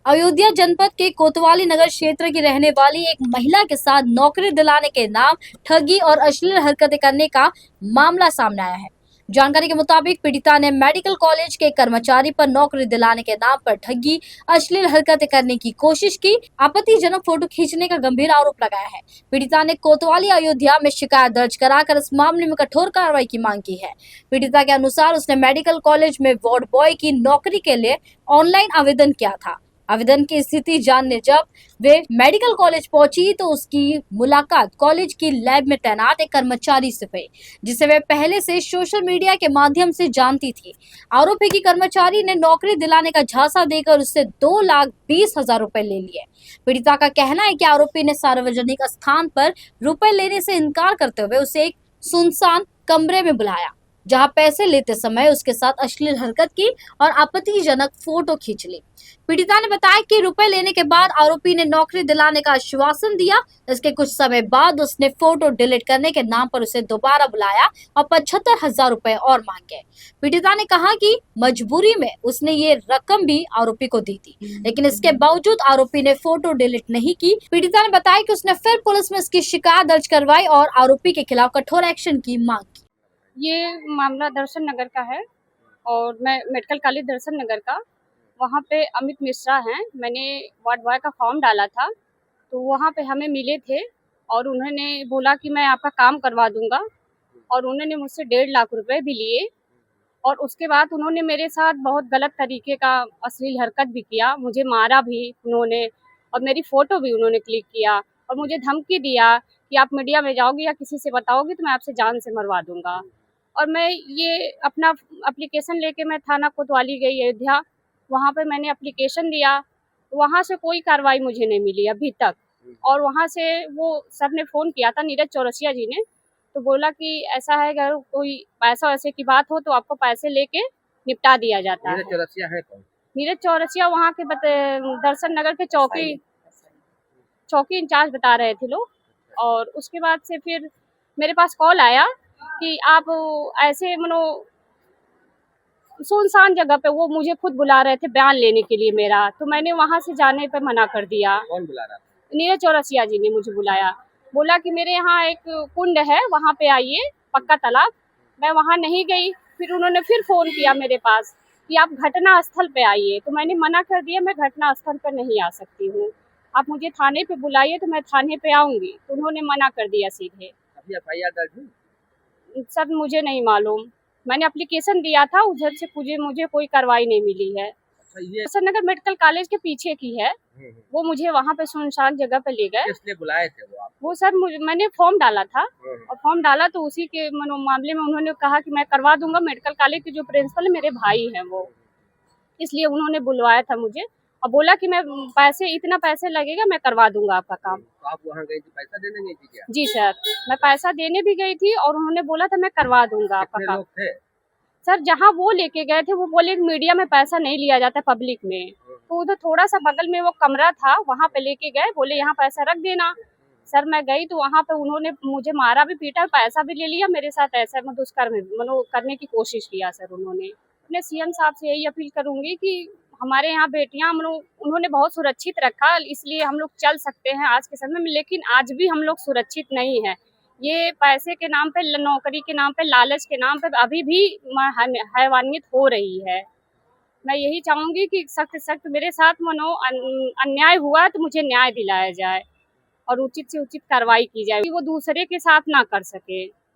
अयोध्या जनपद के कोतवाली नगर क्षेत्र की रहने वाली एक महिला के साथ नौकरी दिलाने के नाम ठगी और अश्लील हरकतें करने का मामला सामने आया है। जानकारी के मुताबिक पीड़िता ने मेडिकल कॉलेज के कर्मचारी पर नौकरी दिलाने के नाम पर ठगी, अश्लील हरकतें करने की कोशिश की, आपत्तिजनक फोटो खींचने का गंभीर आरोप लगाया है। पीड़िता ने कोतवाली अयोध्या में शिकायत दर्ज कराकर इस मामले में कठोर कार्रवाई की मांग की है। पीड़िता के अनुसार उसने मेडिकल कॉलेज में वार्ड बॉय की नौकरी के लिए ऑनलाइन आवेदन किया था। आवेदन की स्थिति जानने जब वे मेडिकल कॉलेज पहुंची तो उसकी मुलाकात कॉलेज की लैब में तैनात एक कर्मचारी से हुई, जिसे वे पहले से सोशल मीडिया के माध्यम से जानती थी। आरोप है कि कर्मचारी ने नौकरी दिलाने का झांसा देकर उससे 2,20,000 रुपए ले लिए। पीड़िता का कहना है कि आरोपी ने सार्वजनिक स्थान पर रुपए लेने से इनकार करते हुए उसे एक सुनसान कमरे में बुलाया, जहां पैसे लेते समय उसके साथ अश्लील हरकत की और आपत्तिजनक फोटो खींच ली। पीड़िता ने बताया कि रुपए लेने के बाद आरोपी ने नौकरी दिलाने का आश्वासन दिया। इसके कुछ समय बाद उसने फोटो डिलीट करने के नाम पर उसे दोबारा बुलाया और 75,000 रुपए और मांगे। पीड़िता ने कहा कि मजबूरी में उसने ये रकम भी आरोपी को दी थी, लेकिन इसके बावजूद आरोपी ने फोटो डिलीट नहीं की। पीड़िता ने बताया कि उसने फिर पुलिस में इसकी शिकायत दर्ज करवाई और आरोपी के खिलाफ कठोर एक्शन की मांग की। ये मामला दर्शन नगर का है और मैं मेडिकल कॉलेज दर्शन नगर का, वहाँ पे अमित मिश्रा हैं। मैंने वार्ड बॉय का फॉर्म डाला था, तो वहाँ पे हमें मिले थे और उन्होंने बोला कि मैं आपका काम करवा दूंगा और उन्होंने मुझसे 1.5 लाख रुपए भी लिए और उसके बाद उन्होंने मेरे साथ बहुत गलत तरीके का अश्लील हरकत भी किया, मुझे मारा भी उन्होंने और मेरी फ़ोटो भी उन्होंने क्लिक किया और मुझे धमकी दिया कि आप मीडिया में जाओगी या किसी से बताओगी तो मैं आपसे जान से मरवा दूंगा। और मैं ये अपना एप्लीकेशन लेके मैं थाना कोतवाली गई अयोध्या, वहाँ पे मैंने एप्लीकेशन दिया, वहाँ से कोई कार्रवाई मुझे नहीं मिली अभी तक। और वहाँ से वो सर ने फ़ोन किया था, नीरज चौरसिया जी ने, तो बोला कि ऐसा है अगर कोई पैसा वैसे की बात हो तो आपको पैसे लेके निपटा दिया जाता है। नीरज चौरसिया है कौन? नीरज चौरसिया वहाँ के दर्शन नगर के चौकी इंचार्ज बता रहे थे लोग। और उसके बाद से फिर मेरे पास कॉल आया कि आप ऐसे मनो सुनसान जगह पे, वो मुझे खुद बुला रहे थे बयान लेने के लिए मेरा, तो मैंने वहाँ से जाने पे मना कर दिया। कौन बुला रहा था? नीरज चौरसिया जी ने मुझे बुलाया, बोला कि मेरे यहाँ एक कुंड है, वहाँ पे आइए, पक्का तालाब। मैं वहाँ नहीं गई। फिर उन्होंने फिर फ़ोन किया मेरे पास कि आप घटना स्थल पे आइए, तो मैंने मना कर दिया, मैं घटना स्थल पर नहीं आ सकती हूँ, आप मुझे थाने पे बुलाइए तो मैं थाने पे आऊँगी। तो उन्होंने मना कर दिया सीधे। अभी एफआईआर दर्ज हुई? सर मुझे नहीं मालूम, मैंने एप्लीकेशन दिया था, उधर से मुझे कोई कार्रवाई नहीं मिली है। अच्छा, ये दर्शन नगर मेडिकल कॉलेज के पीछे की है। वो मुझे वहाँ पे सुनसान जगह पे ले गए। किसने बुलाए थे वो आप? वो सर मैंने फॉर्म डाला था और फॉर्म डाला तो उसी के मामले में उन्होंने कहा कि मैं करवा दूंगा। मेडिकल कॉलेज के जो प्रिंसिपल है मेरे भाई हैं वो, इसलिए उन्होंने बुलवाया था मुझे और बोला कि मैं इतना पैसे लगेगा, मैं करवा दूंगा आपका काम। तो आप वहाँ गई थी, पैसा देने गई थी क्या? जी सर, मैं पैसा देने भी गई थी और उन्होंने बोला था मैं करवा दूंगा आपका कितने काम। लोग थे? सर जहाँ वो लेके गए थे वो बोले मीडिया में पैसा नहीं लिया जाता पब्लिक में, तो उधर थोड़ा सा बगल में वो कमरा था, वहाँ पे लेके गए, बोले यहाँ पैसा रख देना। सर मैं गई तो वहाँ पे उन्होंने मुझे मारा भी, पीटा, पैसा भी ले लिया, मेरे साथ ऐसा दुष्कर्म करने की कोशिश किया सर उन्होंने। अपने सीएम साहब से यही अपील करूंगी कि हमारे यहाँ बेटियाँ उन्होंने बहुत सुरक्षित रखा, इसलिए हम लोग चल सकते हैं आज के समय में, लेकिन आज भी हम लोग सुरक्षित नहीं है। ये पैसे के नाम पे, नौकरी के नाम पे, लालच के नाम पे अभी भी हैवानियत हो रही है। मैं यही चाहूंगी कि सख्त सख्त मेरे साथ अन्याय हुआ तो मुझे न्याय दिलाया जाए और उचित से उचित कार्रवाई की जाए कि वो दूसरे के साथ ना कर सके।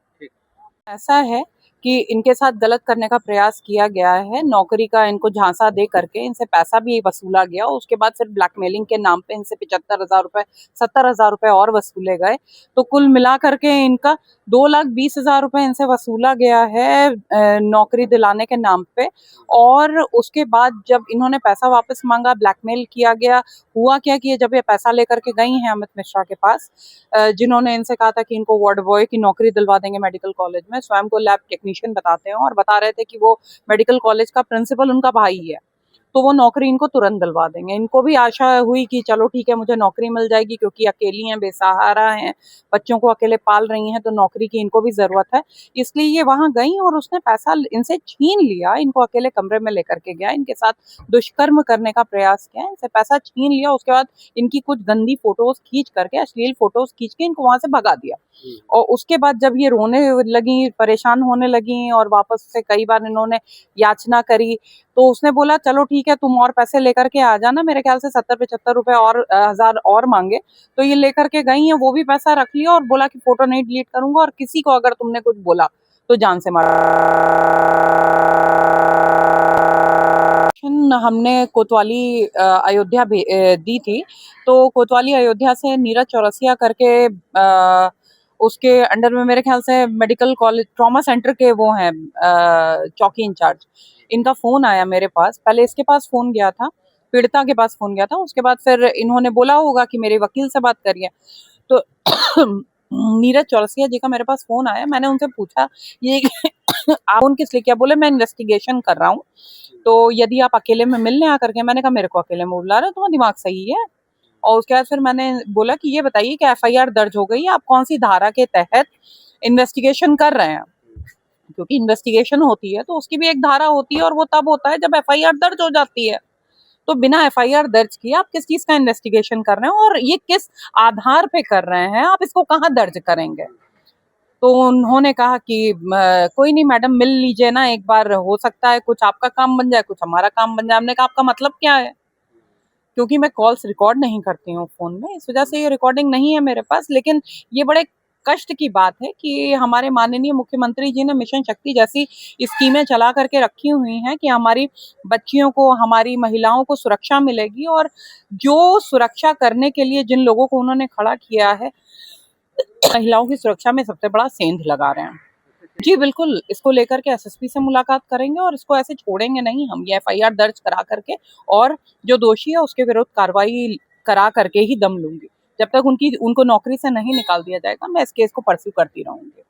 ऐसा है कि इनके साथ गलत करने का प्रयास किया गया है, नौकरी का इनको झांसा दे करके इनसे पैसा भी वसूला गया और उसके बाद सिर्फ ब्लैकमेलिंग के नाम पे इनसे 75,000 रुपए, 70,000 रुपए और वसूले गए। तो कुल मिला करके इनका 2,20,000 रुपए इनसे वसूला गया है नौकरी दिलाने के नाम पे। और उसके बाद जब इन्होंने पैसा वापस मांगा, ब्लैकमेल किया गया, हुआ क्या कि जब ये पैसा लेकर के गई हैं अमित मिश्रा के पास, जिन्होंने इनसे कहा था कि इनको वार्ड बॉय की नौकरी दिलवा देंगे मेडिकल कॉलेज में, स्वयं को लैब टेक्नीशियन बताते हैं और बता रहे थे कि वो मेडिकल कॉलेज का प्रिंसिपल उनका भाई है। तो वो नौकरी इनको तुरंत दिलवा देंगे। इनको भी आशा हुई कि चलो ठीक है, मुझे नौकरी मिल जाएगी, क्योंकि अकेली हैं, बेसहारा हैं, बच्चों को अकेले पाल रही हैं, तो नौकरी की इनको भी ज़रूरत है। इसलिए ये वहाँ गईं और उसने पैसा इनसे छीन लिया, इनको अकेले कमरे में लेकर के गया, इनके साथ दुष्कर्म करने का प्रयास किया, इनसे पैसा छीन लिया। उसके बाद इनकी कुछ गंदी फ़ोटोज़ खींच करके, अश्लील फ़ोटोज़ खींच के इनको वहाँ से भगा दिया। और उसके बाद जब ये रोने लगी, परेशान होने लगी और वापस से कई बार इन्होंने याचना करी, तो उसने बोला चलो ठीक है, तुम और पैसे लेकर के आ जाना। मेरे ख्याल से 70-75 रुपए और 1000 और मांगे, तो ये लेकर के गई हैं, वो भी पैसा रख लिया और बोला कि फोटो नहीं डिलीट करूंगा, और किसी को अगर तुमने कुछ बोला तो जान से मार। हमने कोतवाली अयोध्या दी थी, तो कोतवाली अयोध्या से नीरज चौरसिया करके उसके अंडर में मेरे ख्याल से मेडिकल कॉलेज ट्रॉमा सेंटर के वो हैं चौकी इंचार्ज। इनका फ़ोन आया मेरे पास, पहले इसके पास फ़ोन गया था, पीड़िता के पास फ़ोन गया था, उसके बाद फिर इन्होंने बोला होगा कि मेरे वकील से बात करिए। तो नीरज चौरसिया जी का मेरे पास फ़ोन आया, मैंने उनसे पूछा ये आप फ़ोन किस लिए किया? बोले मैं इन्वेस्टिगेशन कर रहा हूँ, तो यदि आप अकेले में मिलने आकर के। मैंने कहा मेरे को अकेले में बुला रहे हो, तुम्हारा दिमाग सही है? और उसके बाद फिर मैंने बोला कि ये बताइए कि एफआईआर दर्ज हो गई है, आप कौन सी धारा के तहत इन्वेस्टिगेशन कर रहे हैं? क्योंकि इन्वेस्टिगेशन होती है तो उसकी भी एक धारा होती है, और वो तब होता है जब एफआईआर दर्ज हो जाती है। तो बिना एफआईआर दर्ज किए आप किस चीज का इन्वेस्टिगेशन कर रहे हैं और ये किस आधार पे कर रहे हैं, आप इसको कहाँ दर्ज करेंगे? तो उन्होंने कहा कि कोई नहीं मैडम, मिल लीजिए ना एक बार, हो सकता है कुछ आपका काम बन जाए, कुछ हमारा काम बन जाए। हमने कहा आपका मतलब क्या है? क्योंकि मैं कॉल्स रिकॉर्ड नहीं करती हूँ फ़ोन में, इस वजह से ये रिकॉर्डिंग नहीं है मेरे पास। लेकिन ये बड़े कष्ट की बात है कि हमारे माननीय मुख्यमंत्री जी ने मिशन शक्ति जैसी स्कीमें चला करके रखी हुई हैं कि हमारी बच्चियों को, हमारी महिलाओं को सुरक्षा मिलेगी, और जो सुरक्षा करने के लिए जिन लोगों को उन्होंने खड़ा किया है, महिलाओं की सुरक्षा में सबसे बड़ा सेंध लगा रहे हैं। जी बिल्कुल, इसको लेकर के एसएसपी से मुलाकात करेंगे और इसको ऐसे छोड़ेंगे नहीं हम। ये एफआईआर दर्ज करा करके और जो दोषी है उसके विरुद्ध कार्रवाई करा करके ही दम लूँगी। जब तक उनको नौकरी से नहीं निकाल दिया जाएगा, मैं इस केस को परस्यू करती रहूँगी।